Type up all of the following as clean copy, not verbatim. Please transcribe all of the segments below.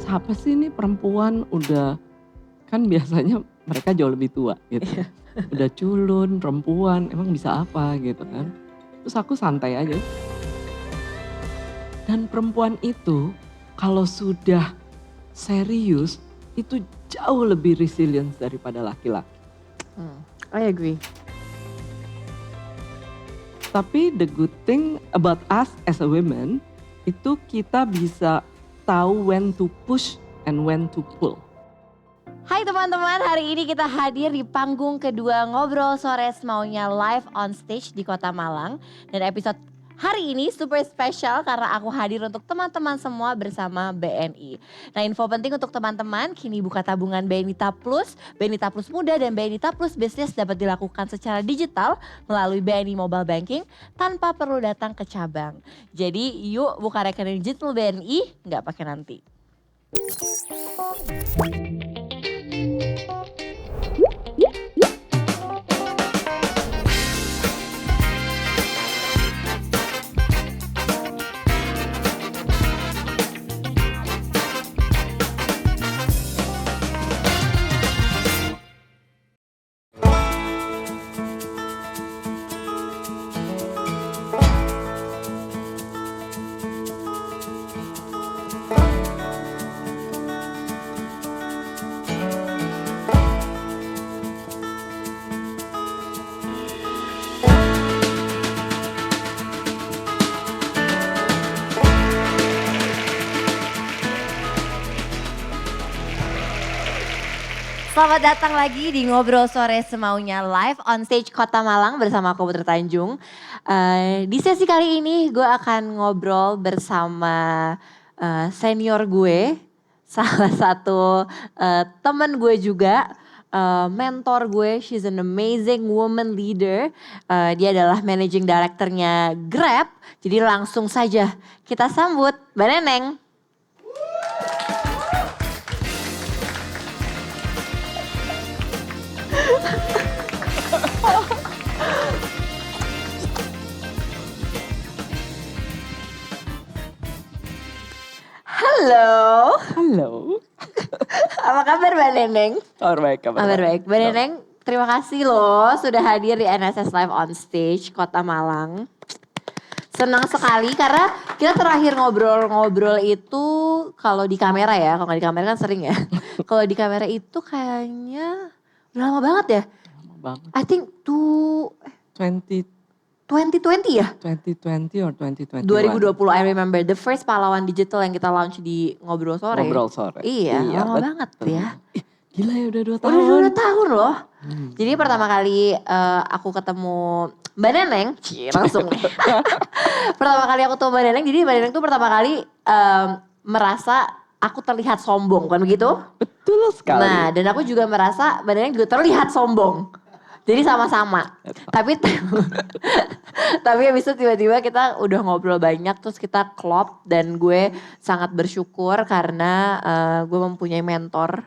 siapa sih ini perempuan udah, kan biasanya mereka jauh lebih tua gitu. Iya. Udah culun, perempuan, emang bisa apa gitu kan. Terus aku santai aja. Dan perempuan itu kalau sudah serius itu jauh lebih resilient daripada laki-laki. I agree. Tapi the good thing about us as a women, itu kita bisa tahu when to push and when to pull. Hai teman-teman, hari ini kita hadir di panggung kedua Ngobrol Sore Semaunya live on stage di Kota Malang. Dan episode hari ini super spesial karena aku hadir untuk teman-teman semua bersama BNI. Nah, info penting untuk teman-teman, kini buka tabungan BNI Plus Muda dan BNI Plus Business dapat dilakukan secara digital melalui BNI Mobile Banking tanpa perlu datang ke cabang. Jadi yuk buka rekening digital BNI, nggak pakai nanti. Selamat datang lagi di Ngobrol Sore Semaunya live on stage Kota Malang bersama aku Putri Tanjung. Di sesi kali ini gue akan ngobrol bersama senior gue, salah satu teman gue juga, mentor gue. She's an amazing woman leader. Dia adalah managing directornya Grab. Jadi langsung saja kita sambut Mbak Neneng. Halo. Halo. Apa kabar Mbak Neneng? Kabar baik, Kabar baik. Mbak Neneng, terima kasih loh sudah hadir di NSS Live on Stage Kota Malang. Senang sekali karena kita terakhir ngobrol-ngobrol itu kalau di kamera ya, kalau nggak di kamera kan sering ya. Kalau di kamera itu kayaknya udah lama banget ya. Lama banget. I think 2020 ya? 2020 or 2021. 2020, I remember. The first pahlawan digital yang kita launch di Ngobrol Sore. Ngobrol Sore. Iya, lama banget ya. Gila ya udah 2 tahun. Udah 2 tahun loh. Jadi pertama kali aku ketemu Mbak Neneng, langsung nih. Pertama kali aku ketemu Mbak Neneng, jadi Mbak Neneng tuh pertama kali merasa aku terlihat sombong, kan begitu? Betul sekali. Nah, dan aku juga merasa Mbak Neneng juga terlihat sombong. Jadi sama-sama. Tapi habis itu tiba-tiba kita udah ngobrol banyak, terus kita klop, dan gue sangat bersyukur karena gue mempunyai mentor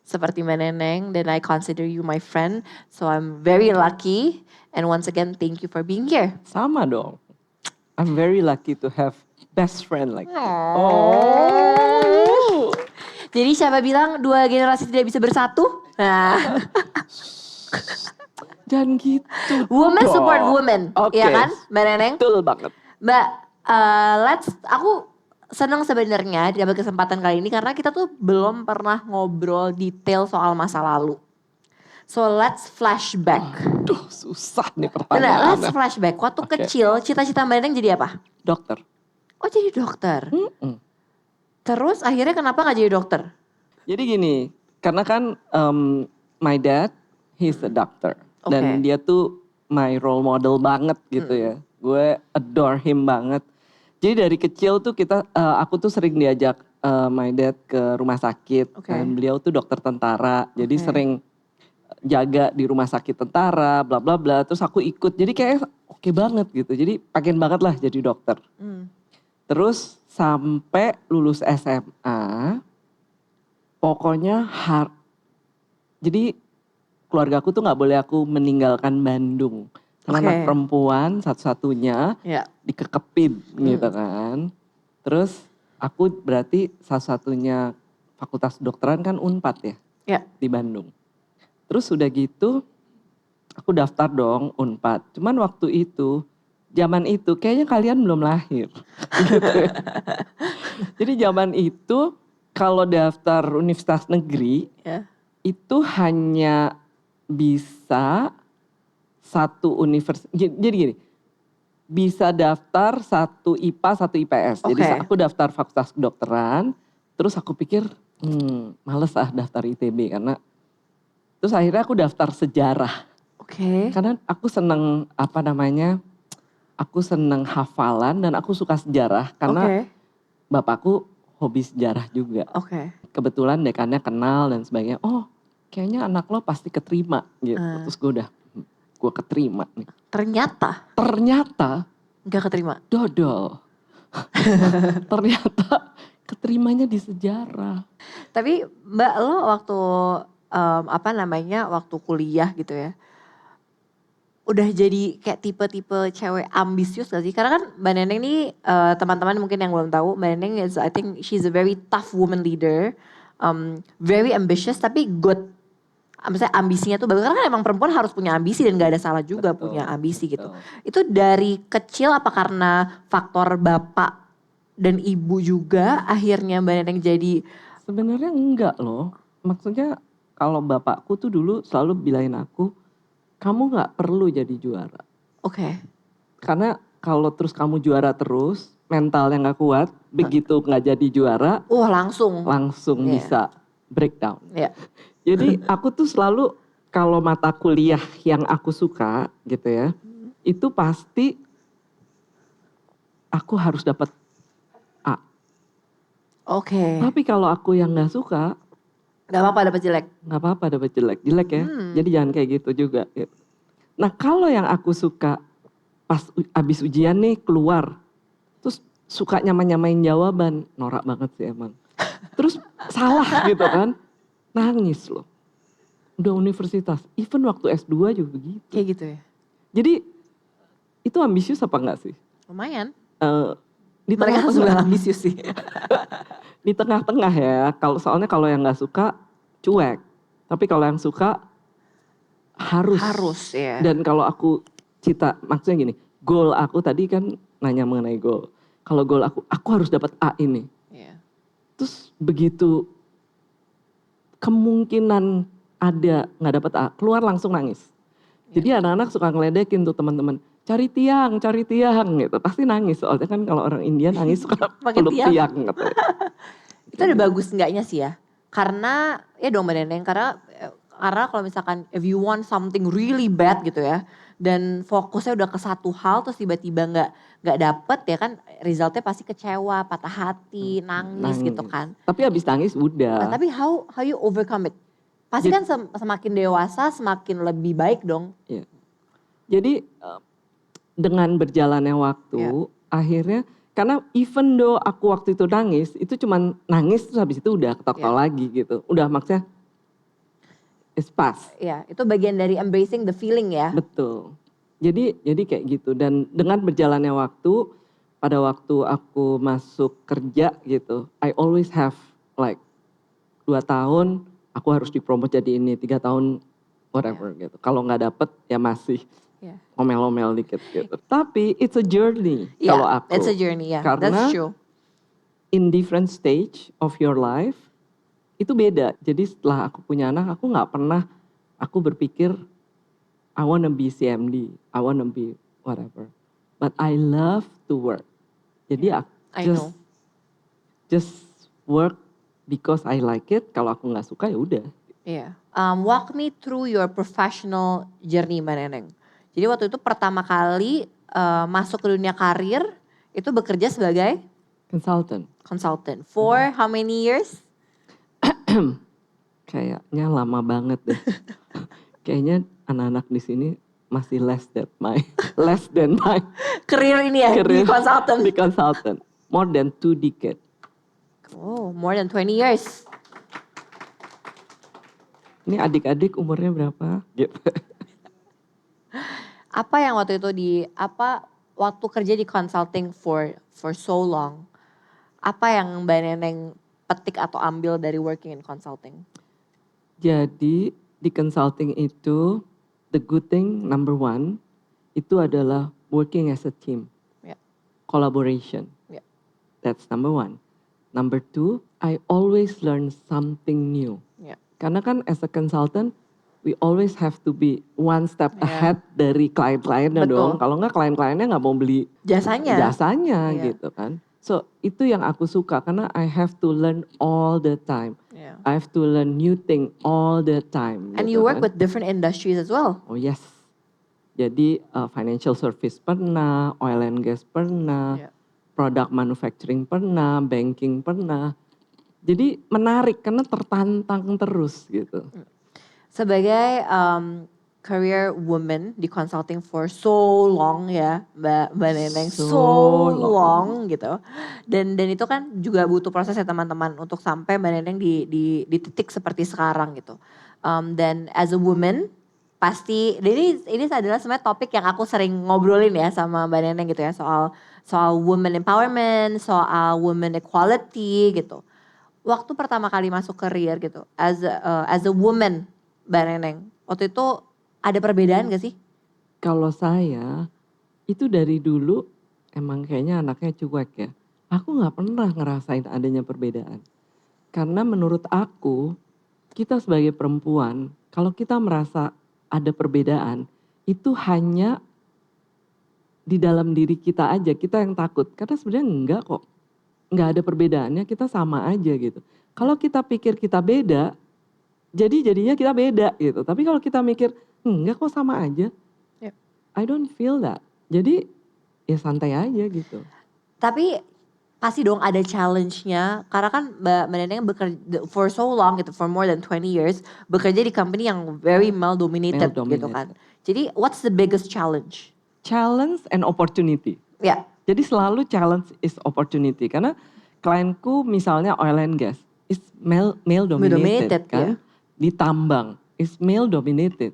seperti Mbak Neneng, dan I consider you my friend. So I'm very lucky, and once again thank you for being here. Sama dong. I'm very lucky to have best friend like you. Oh. Jadi siapa bilang 2 generasi tidak bisa bersatu? Nah. Jangan gitu. Woman dong. support woman, Oke. ya kan Mbak Neneng? Betul banget. Mbak, aku senang sebenarnya dapat kesempatan kali ini karena kita tuh belum pernah ngobrol detail soal masa lalu. So let's flashback. Aduh susah nih Nah, pertanyaan. let's flashback. Waktu Oke. kecil cita-cita Mbak Neneng jadi apa? Dokter. Oh, jadi dokter. Terus akhirnya kenapa gak jadi dokter? Jadi gini, karena kan my dad, he's a doctor. Dan Oke. dia tuh my role model banget gitu ya. Gue adore him banget. Jadi dari kecil tuh aku tuh sering diajak my dad ke rumah sakit. Oke. Dan beliau tuh dokter tentara. Jadi Oke. sering jaga di rumah sakit tentara, bla bla bla. Terus aku ikut. Jadi kayak oke banget gitu. Jadi pengen banget lah jadi dokter. Terus sampai lulus SMA, pokoknya jadi keluarga aku tuh nggak boleh aku meninggalkan Bandung. Karena Oke. anak perempuan satu-satunya Ya. dikekepin gitu kan. Terus aku berarti satu-satunya Fakultas Kedokteran kan Unpad ya, Ya. di Bandung. Terus udah gitu aku daftar dong Unpad. Cuman waktu itu, zaman itu kayaknya kalian belum lahir. Gitu ya. Jadi zaman itu kalau daftar universitas negeri Ya. itu hanya bisa satu universitas. Jadi gini, bisa daftar satu IPA, satu IPS. Jadi Oke. aku daftar Fakultas Kedokteran, terus aku pikir, males daftar ITB karena, terus akhirnya aku daftar sejarah. Oke. Karena aku seneng aku seneng hafalan dan aku suka sejarah karena Oke. bapakku hobi sejarah juga. Oke. Kebetulan dekannya kenal dan sebagainya. Oh, kayaknya anak lo pasti keterima gitu. Terus gue keterima nih. Ternyata nggak keterima. Dodol. Ternyata keterimanya di sejarah. Tapi Mbak lo waktu waktu kuliah gitu ya, udah jadi kayak tipe-tipe cewek ambisius gak sih? Karena kan Mbak Neneng nih teman-teman mungkin yang belum tahu, Mbak Neneng is I think she's a very tough woman leader, very ambitious tapi good. Misalnya ambisinya tuh bagus, karena kan emang perempuan harus punya ambisi dan gak ada salah juga punya ambisi gitu. Itu dari kecil apa karena faktor bapak dan ibu juga akhirnya Mbak Neneng jadi? Sebenarnya enggak loh. Maksudnya kalau bapakku tuh dulu selalu bilangin aku, kamu gak perlu jadi juara. Oke. Karena kalau terus kamu juara terus, mental yang gak kuat, begitu gak jadi juara, langsung Yeah. bisa breakdown. Yeah. Jadi aku tuh selalu kalau mata kuliah yang aku suka gitu ya, itu pasti aku harus dapat A. Oke. Tapi kalau aku yang nggak suka, Gak apa-apa dapat jelek. nggak apa-apa dapat jelek ya. Jadi jangan kayak gitu juga. Gitu. Nah kalau yang aku suka pas abis ujian nih keluar, terus suka nyamain jawaban, norak banget sih emang. Terus salah gitu kan, nangis loh. Udah universitas, even waktu S2 juga begitu. Kayak gitu ya? Jadi itu ambisius apa enggak sih? Lumayan. Di Mereka tengah-tengah ambisius sih. Di tengah-tengah ya. Soalnya kalau yang nggak suka cuek, tapi kalau yang suka harus ya. Dan kalau aku maksudnya gini, goal aku tadi kan nanya mengenai goal. Kalau goal aku harus dapat A ini. Yeah. Terus begitu kemungkinan ada nggak dapat A, keluar langsung nangis. Jadi anak-anak suka ngeledekin tuh teman-teman, cari tiang gitu. Pasti nangis soalnya kan kalau orang India nangis suka peluk tiang gitu. Itu ada bagus enggaknya sih ya. Karena ya dong Mbak Neneng, karena kalau misalkan if you want something really bad gitu ya, dan fokusnya udah ke satu hal terus tiba-tiba nggak dapet ya kan, resultnya pasti kecewa, patah hati, nangis gitu kan. Tapi abis nangis udah. Nah, tapi how you overcome it? Pasti kan semakin dewasa semakin lebih baik dong. Iya. Jadi dengan berjalannya waktu, akhirnya karena even though aku waktu itu nangis, itu cuman nangis terus habis itu udah ketawa lagi gitu. Udah maksudnya it's past. Iya, itu bagian dari embracing the feeling ya. Betul. Jadi kayak gitu. Dan dengan berjalannya waktu, pada waktu aku masuk kerja gitu, I always have like 2 tahun aku harus dipromot jadi ini, 3 tahun whatever gitu. Kalau nggak dapet ya masih omel-omel dikit gitu. Tapi it's a journey kalau aku. It's a journey, Karena that's true. In different stage of your life itu beda. Jadi setelah aku punya anak, aku nggak pernah aku berpikir I wanna be CMD, I wanna be whatever. But I love to work. Jadi just work because I like it. Kalau aku nggak suka ya udah. Iya. Walk me through your professional journey Mbak Neneng. Jadi waktu itu pertama kali masuk ke dunia karir itu bekerja sebagai consultant. For how many years? Kayaknya lama banget deh. Kayaknya anak-anak di sini masih less than my career ini ya, di consultant. More than 2 decades. Oh, more than 20 years. Ini adik-adik umurnya berapa? Gitu. Apa yang waktu itu waktu kerja di consulting for so long, apa yang Mbak Neneng petik atau ambil dari working in consulting? Jadi di consulting itu the good thing number one itu adalah working as a team, Yeah. collaboration. Yeah. That's number one. Number two, I always learn something new. Yeah. Karena kan as a consultant, we always have to be one step Yeah. ahead dari klien-kliennya Betul. dong. Kalau nggak klien-kliennya nggak mau beli Jasanya. Iya. Gitu kan. So itu yang aku suka karena I have to learn all the time. Yeah. I have to learn new thing all the time. And gitu you work kan. with different industries as well. Oh yes. Jadi financial service pernah, oil and gas pernah, Yeah. product manufacturing pernah, banking pernah. Jadi menarik karena tertantang terus gitu. Sebagai career woman di consulting for so long ya Mbak Neneng, so long gitu. Dan itu kan juga butuh proses ya teman-teman untuk sampai Mbak Neneng di titik seperti sekarang gitu. Dan as a woman pasti, ini adalah sebenarnya topik yang aku sering ngobrolin ya sama Mbak Neneng gitu ya, soal women empowerment, soal women equality gitu. Waktu pertama kali masuk career gitu, as a woman Mbak Neneng, waktu itu ada perbedaan gak sih? Kalau saya itu dari dulu emang kayaknya anaknya cuek ya. Aku nggak pernah ngerasain adanya perbedaan. Karena menurut aku kita sebagai perempuan kalau kita merasa ada perbedaan itu hanya di dalam diri kita aja, kita yang takut. Karena sebenarnya enggak kok. Enggak ada perbedaannya, kita sama aja gitu. Kalau kita pikir kita beda, jadinya kita beda gitu. Tapi kalau kita mikir enggak kok sama aja. Yep. I don't feel that. Jadi ya santai aja gitu. Tapi pasti dong ada challenge-nya. Karena kan Mbak Neneng bekerja for so long gitu, for more than 20 years. Bekerja di company yang very male dominated gitu kan. Jadi what's the biggest challenge? Challenge and opportunity. Ya. Yeah. Jadi selalu challenge is opportunity. Karena klienku misalnya oil and gas. Is male dominated kan. Yeah. Di tambang is male dominated.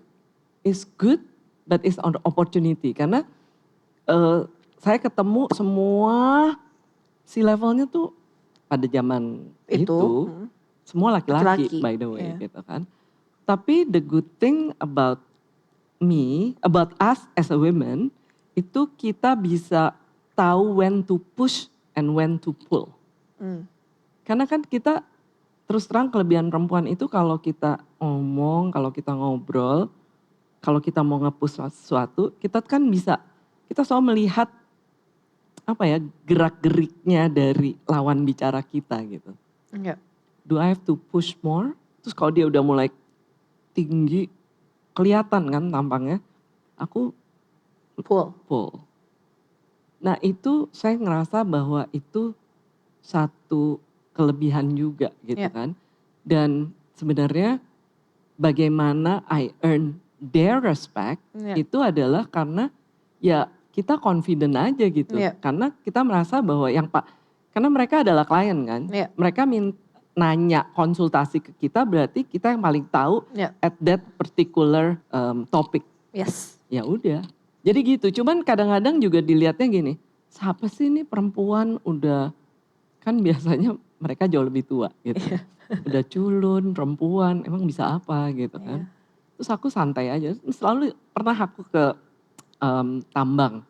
Is good but is on opportunity. Karena saya ketemu semua C-levelnya tuh pada zaman itu semua laki-laki by the way gitu kan. Tapi the good thing about us as a women itu kita bisa tahu when to push and when to pull. Karena kan kita terus terang kelebihan perempuan itu kalau kita ngomong, kalau kita ngobrol, kalau kita mau nge-push sesuatu, kita kan bisa, kita selalu melihat apa ya gerak-geriknya dari lawan bicara kita gitu. Yeah. Do I have to push more? Terus kalau dia udah mulai tinggi, kelihatan kan tampangnya, aku pull. Nah itu saya ngerasa bahwa itu satu kelebihan juga gitu kan. Dan sebenarnya bagaimana I earn their respect itu adalah karena ya kita confident aja gitu. Karena kita merasa bahwa karena mereka adalah klien kan. Mereka nanya konsultasi ke kita berarti kita yang paling tahu at that particular topic. Yes. Ya udah. Jadi gitu. Cuman kadang-kadang juga dilihatnya gini. Siapa sih ini perempuan udah, kan biasanya mereka jauh lebih tua gitu. Udah culun, perempuan, emang bisa apa gitu kan. Terus aku santai aja. Selalu pernah aku ke tambang.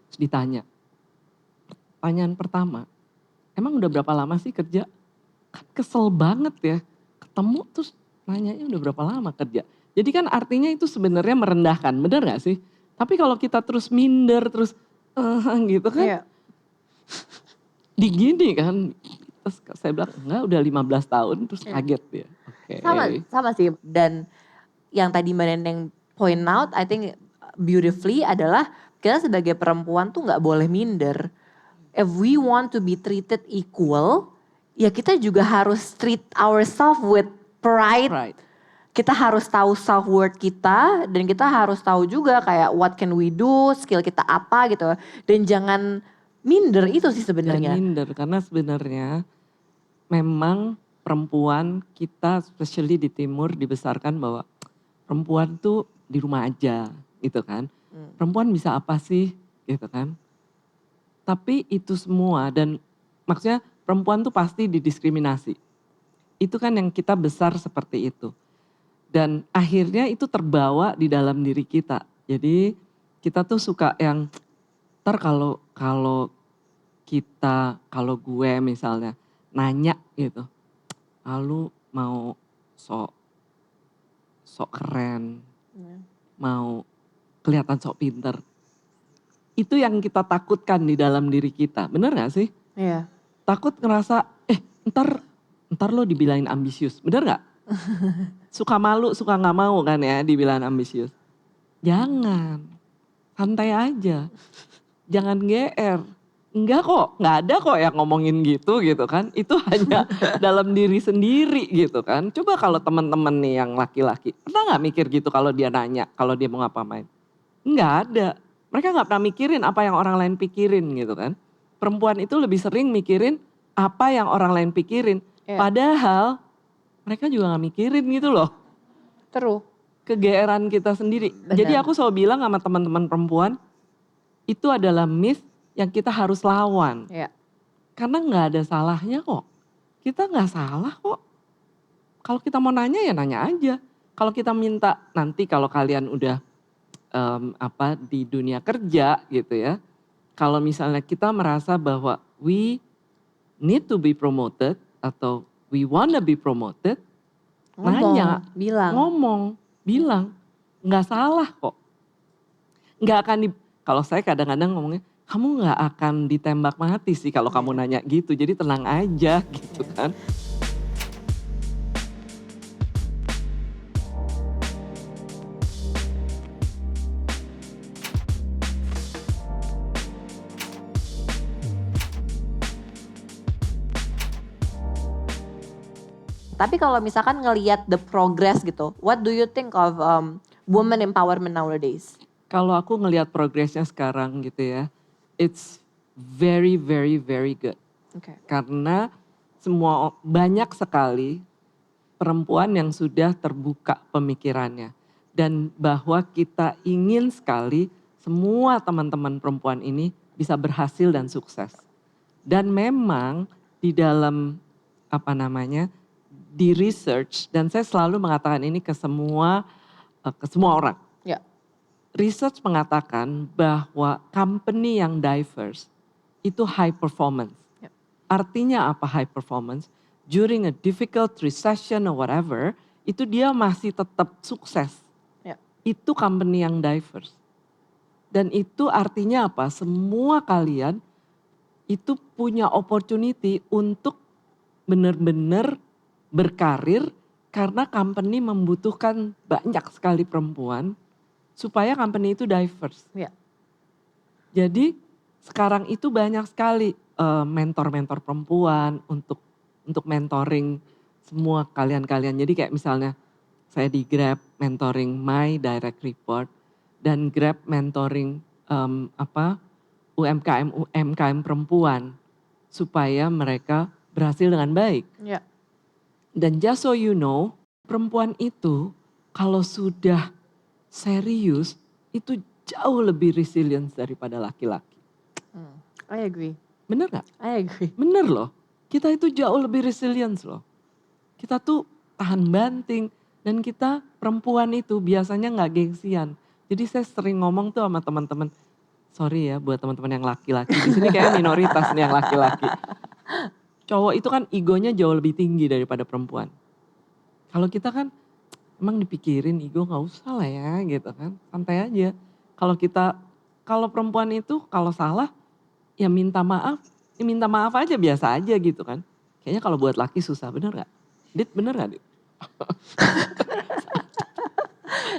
Terus ditanya. Pertanyaan pertama. Emang udah berapa lama sih kerja? Kan kesel banget ya. Ketemu terus nanyanya udah berapa lama kerja. Jadi kan artinya itu sebenarnya merendahkan. Bener gak sih? Tapi kalau kita terus minder, terus gitu kan. Digini kan. Terus saya bilang enggak udah 15 tahun terus kaget ya. Okay. Sama sih. Dan yang tadi Mbak Neneng point out, I think beautifully adalah kita sebagai perempuan tuh gak boleh minder. If we want to be treated equal, ya kita juga harus treat ourselves with pride. Kita harus tahu self worth kita dan kita harus tahu juga kayak what can we do, skill kita apa gitu. Dan jangan minder, itu sih sebenarnya. Jangan minder karena sebenarnya memang perempuan kita especially di timur dibesarkan bahwa perempuan tuh di rumah aja gitu kan. Perempuan bisa apa sih gitu kan. Tapi itu semua dan maksudnya perempuan tuh pasti didiskriminasi. Itu kan yang kita besar seperti itu. Dan akhirnya itu terbawa di dalam diri kita. Jadi kita tuh suka yang ntar kalau gue misalnya nanya gitu, lalu mau sok keren, mau kelihatan sok pinter. Itu yang kita takutkan di dalam diri kita, bener gak sih? Iya. Takut ngerasa, ntar lo dibilangin ambisius, bener gak? Suka malu, suka gak mau kan ya dibilang ambisius. Jangan, santai aja. Jangan GR. Enggak kok, gak ada kok yang ngomongin gitu kan. Itu hanya dalam diri sendiri gitu kan. Coba kalau teman-teman nih yang laki-laki, pernah gak mikir gitu kalau dia nanya, kalau dia mau ngapain? Enggak ada. Mereka gak pernah mikirin apa yang orang lain pikirin gitu kan. Perempuan itu lebih sering mikirin apa yang orang lain pikirin. Padahal mereka juga gak mikirin gitu loh. Terus? Kegeeran kita sendiri. Benar. Jadi aku selalu bilang sama teman-teman perempuan, itu adalah myth yang kita harus lawan. Iya. Karena gak ada salahnya kok. Kita gak salah kok. Kalau kita mau nanya ya nanya aja. Kalau kita minta nanti kalau kalian udah di dunia kerja gitu ya. Kalau misalnya kita merasa bahwa we need to be promoted atau we wanna be promoted, nanya, bilang, nggak salah kok. Nggak akan kalau saya kadang-kadang ngomongnya, kamu nggak akan ditembak mati sih kalau kamu nanya gitu. Jadi tenang aja gitu kan. Tapi kalau misalkan ngelihat the progress gitu, what do you think of women empowerment nowadays? Kalau aku ngelihat progresnya sekarang gitu ya, it's very very very good. Okay. Karena banyak sekali perempuan yang sudah terbuka pemikirannya. Dan bahwa kita ingin sekali semua teman-teman perempuan ini bisa berhasil dan sukses. Dan memang di dalam di research, dan saya selalu mengatakan ini ke semua orang. Ya. Research mengatakan bahwa company yang diverse itu high performance. Ya. Artinya apa high performance? During a difficult recession or whatever, itu dia masih tetap sukses. Ya. Itu company yang diverse. Dan itu artinya apa? Semua kalian itu punya opportunity untuk benar-benar berkarir karena company membutuhkan banyak sekali perempuan supaya company itu diverse. Ya. Jadi sekarang itu banyak sekali mentor-mentor perempuan untuk mentoring semua kalian-kalian. Jadi kayak misalnya saya di Grab mentoring my direct report dan Grab mentoring UMKM perempuan supaya mereka berhasil dengan baik. Ya. Dan just so you know, perempuan itu kalau sudah serius itu jauh lebih resilient daripada laki-laki. I agree. Bener gak? I agree. Bener loh. Kita itu jauh lebih resilient loh. Kita tuh tahan banting. Dan kita perempuan itu biasanya gak gengsian. Jadi saya sering ngomong tuh sama teman-teman. Sorry ya buat teman-teman yang laki-laki. Di sini kayak minoritas nih yang laki-laki. Cowok itu kan egonya jauh lebih tinggi daripada perempuan. Kalau kita kan emang dipikirin ego gak usah lah ya gitu kan. Santai aja. Kalau perempuan itu kalau salah ya minta maaf aja biasa aja gitu kan. Kayaknya kalau buat laki susah, bener gak? Dit bener gak Dit?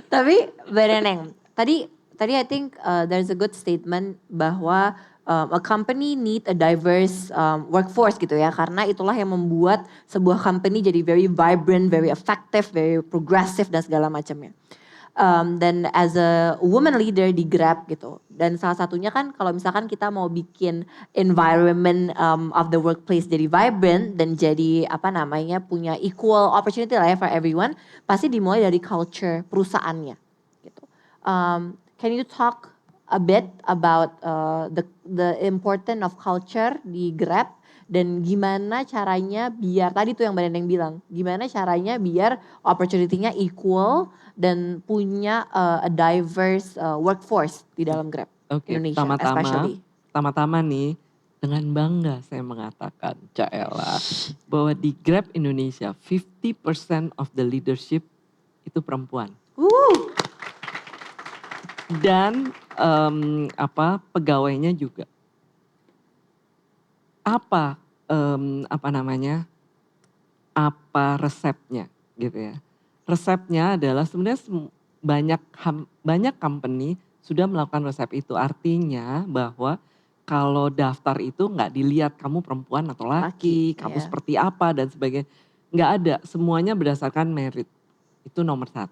Tapi Bereneng, tadi I think there's a good statement bahwa a company need a diverse workforce gitu ya. Karena itulah yang membuat sebuah company jadi very vibrant, very effective, very progressive dan segala macamnya. Dan as a woman leader di Grab gitu. Dan salah satunya kan kalau misalkan kita mau bikin environment of the workplace jadi vibrant dan jadi punya equal opportunity lah ya for everyone. Pasti dimulai dari culture perusahaannya gitu. Can you talk a bit about the importance of culture di Grab Dan gimana caranya biar, tadi tuh yang Mbak Neneng bilang, gimana caranya biar opportunity-nya equal dan punya a diverse workforce di dalam Grab Indonesia especially. Pertama-tama nih, dengan bangga saya mengatakan, Caela, bahwa di Grab Indonesia 50% of the leadership itu perempuan. Dan pegawainya juga. Apa resepnya gitu ya? Resepnya adalah sebenarnya banyak company sudah melakukan resep itu. Artinya bahwa kalau daftar itu nggak dilihat kamu perempuan atau laki, kamu seperti apa dan sebagainya. Nggak ada, semuanya berdasarkan merit. Itu nomor 1.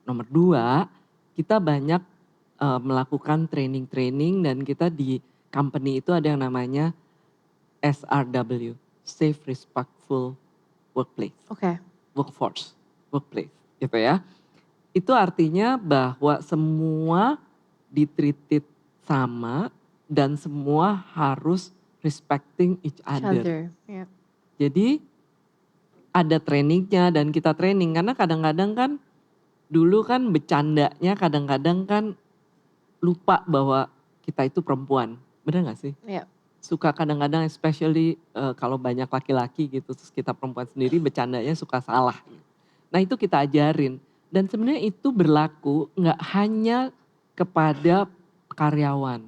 Nomor 2, kita banyak melakukan training dan kita di company itu ada yang namanya SRW, Safe Respectful Workplace. Workplace gitu ya. Itu artinya bahwa semua ditreated sama dan semua harus respecting each other. Jadi ada trainingnya dan kita training karena kadang-kadang kan dulu kan bercandanya kadang-kadang kan lupa bahwa kita itu perempuan. Bener gak sih? Iya. Suka kadang-kadang especially kalau banyak laki-laki gitu terus kita perempuan sendiri bercandanya suka salah. Nah itu kita ajarin dan sebenarnya itu berlaku nggak hanya kepada karyawan.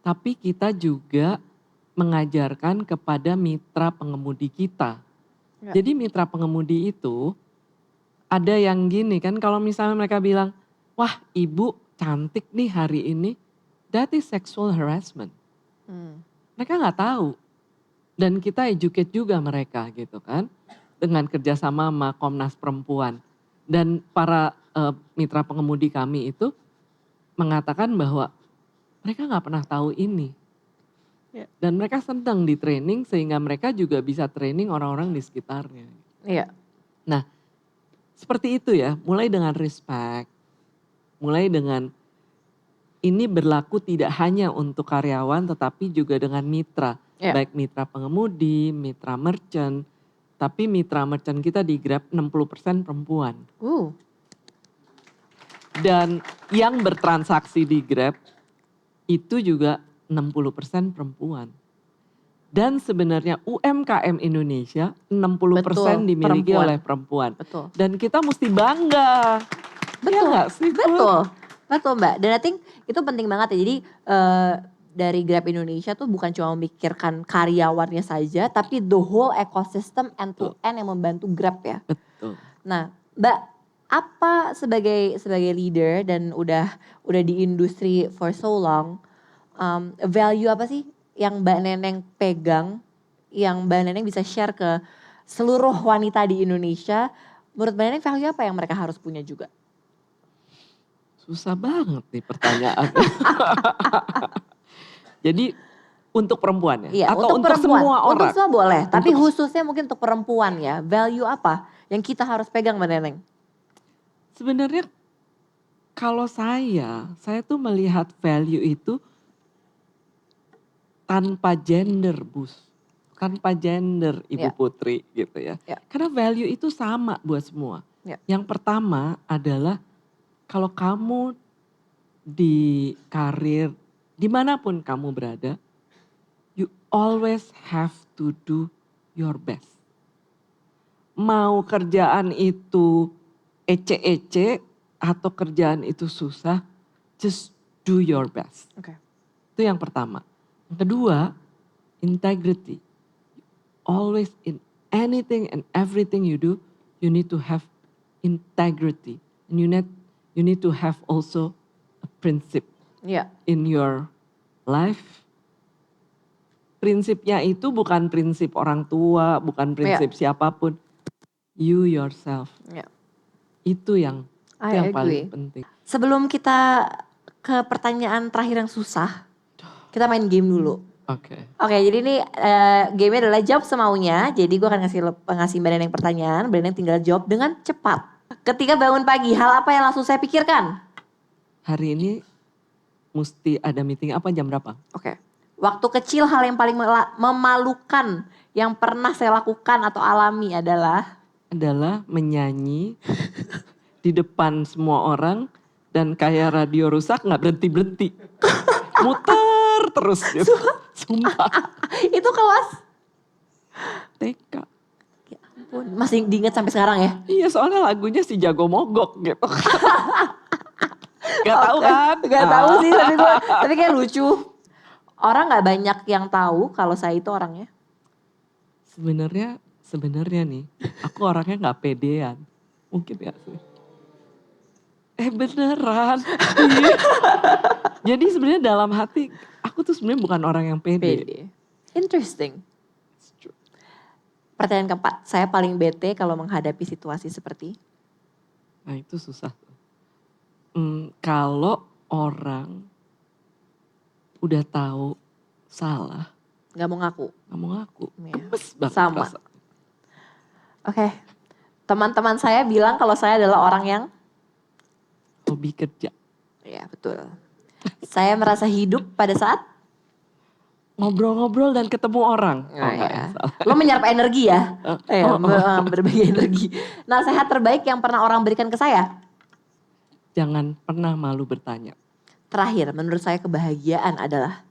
Tapi kita juga mengajarkan kepada mitra pengemudi kita. Ya. Jadi mitra pengemudi itu ada yang gini kan kalau misalnya mereka bilang, wah ibu cantik nih hari ini, that is sexual harassment. Mereka nggak tahu dan kita educate juga mereka gitu kan dengan kerjasama sama Komnas Perempuan dan para mitra pengemudi kami itu mengatakan bahwa mereka nggak pernah tahu ini dan mereka senang di training sehingga mereka juga bisa training orang-orang di sekitarnya. Iya. Nah seperti itu ya, mulai dengan respect, mulai dengan ini berlaku tidak hanya untuk karyawan tetapi juga dengan mitra. Baik mitra pengemudi, mitra merchant. Tapi mitra merchant kita di Grab 60% perempuan. Dan yang bertransaksi di Grab itu juga 60% perempuan. Dan sebenarnya UMKM Indonesia 60% dimiliki oleh perempuan. Betul. Dan kita mesti bangga. Betul. Ya gak sih? Betul Mbak. Dan I think itu penting banget ya. Jadi dari Grab Indonesia tuh bukan cuma memikirkan karyawannya saja. Tapi the whole ecosystem end to end yang membantu Grab ya. Betul. Nah Mbak, apa sebagai leader dan udah di industri for so long. Value apa sih yang Mbak Neneng pegang, yang Mbak Neneng bisa share ke seluruh wanita di Indonesia. Menurut Mbak Neneng value apa yang mereka harus punya juga? Susah banget nih pertanyaannya. Jadi untuk perempuan ya? Iya, atau untuk perempuan. Semua orang? Untuk semua boleh, tapi khususnya mungkin untuk perempuan ya. Value apa yang kita harus pegang Mbak Neneng? Sebenarnya kalau saya tuh melihat value itu tanpa gender tanpa gender Ibu Putri gitu ya. Karena value itu sama buat semua. Yang pertama adalah kalau kamu di karir dimanapun kamu berada, you always have to do your best. Mau kerjaan itu ece-ece atau kerjaan itu susah, just do your best. Itu yang pertama. Yang kedua, integrity. Always in anything and everything you do, you need to have integrity. And you need to have also a principle in your life. Prinsipnya itu bukan prinsip orang tua, bukan prinsip siapapun. You yourself. Itu yang paling penting. Sebelum kita ke pertanyaan terakhir yang susah, kita main game dulu. Oke, jadi ini gamenya adalah jawab semaunya. Jadi gue akan ngasih Mbak Neneng pertanyaan, Mbak Neneng tinggal jawab dengan cepat. Ketika bangun pagi, hal apa yang langsung saya pikirkan? Hari ini mesti ada meeting apa jam berapa? Waktu kecil hal yang paling memalukan yang pernah saya lakukan atau alami adalah menyanyi di depan semua orang dan kayak radio rusak nggak berhenti-berhenti. Muter terus gitu. Sumpah. itu kelas. TK. Ya ampun, masih diingat sampai sekarang ya? Iya soalnya lagunya si Jago Mogok gitu. Gak tahu kan? Gak tahu sih, tapi kayak lucu. Orang nggak banyak yang tahu kalau saya itu orangnya. Sebenarnya nih, aku orangnya nggak pedean. Mungkin ya sih. Beneran. Iya. Jadi sebenarnya dalam hati, aku tuh sebenarnya bukan orang yang pede. Interesting. Pertanyaan keempat, saya paling bete kalau menghadapi situasi seperti. Nah itu susah. Kalau orang udah tahu salah, Gak mau ngaku. Gemes Iya. banget Sama. rasa. Oke. Teman-teman saya bilang kalau saya adalah orang yang. Hobi kerja. Iya betul. Saya merasa hidup pada saat. Ngobrol-ngobrol dan ketemu orang. Iya. Lo menyerap energi ya. Berbagi energi. Nasihat terbaik yang pernah orang berikan ke saya. Jangan pernah malu bertanya. Terakhir, menurut saya kebahagiaan adalah.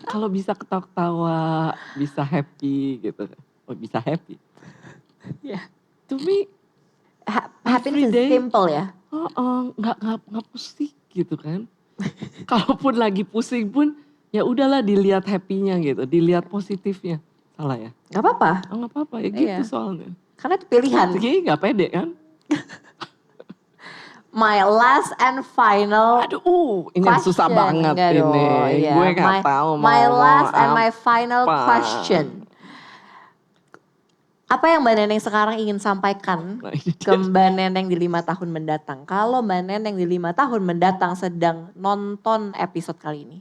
Kalau bisa ketawa-ketawa, bisa happy gitu. Oh bisa happy. Yeah. To me, Happiness is simple ya. nggak pusing gitu kan. Kalaupun lagi pusing pun, ya udahlah dilihat happy-nya gitu, dilihat positifnya. Salah ya? Gak apa-apa. Nggak apa-apa ya gitu Iya. soalnya. Karena itu pilihan. Jadi nggak pede kan? My last and final. Aduh, ini yang susah banget Enggak ini. dong, iya. Gue nggak tahu mau My last ngomong and my final apa. question. Apa yang Mbak Neneng sekarang ingin sampaikan Nah, ini ke Mbak Neneng di 5 tahun mendatang? Kalau Mbak Neneng di 5 tahun mendatang sedang nonton episode kali ini.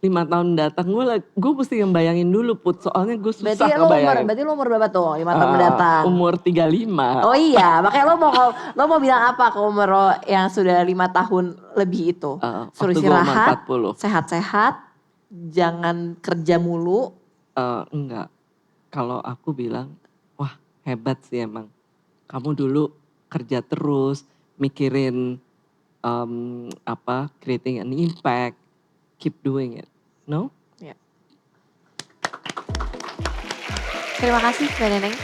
5 tahun datang gue mesti ngebayangin dulu Put, soalnya gue susah ngebayangin. Berarti lo umur berapa tuh 5 tahun mendatang? Umur 35. Oh iya, makanya lo mau bilang apa ke umur lo yang sudah 5 tahun lebih itu? Suruh waktu gua umur istirahat, 40. sehat-sehat, jangan kerja mulu. Enggak, kalau aku bilang, wah hebat sih emang. Kamu dulu kerja terus, mikirin creating an impact, keep doing it, no? Ya. Terima kasih Mbak Neneng.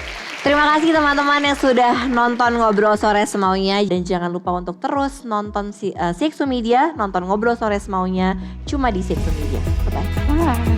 Terima kasih teman-teman yang sudah nonton Ngobrol Sore Semaunya. Dan jangan lupa untuk terus nonton Seksu Media, nonton Ngobrol Sore Semaunya cuma di Seksu Media. Bye-bye. Bye.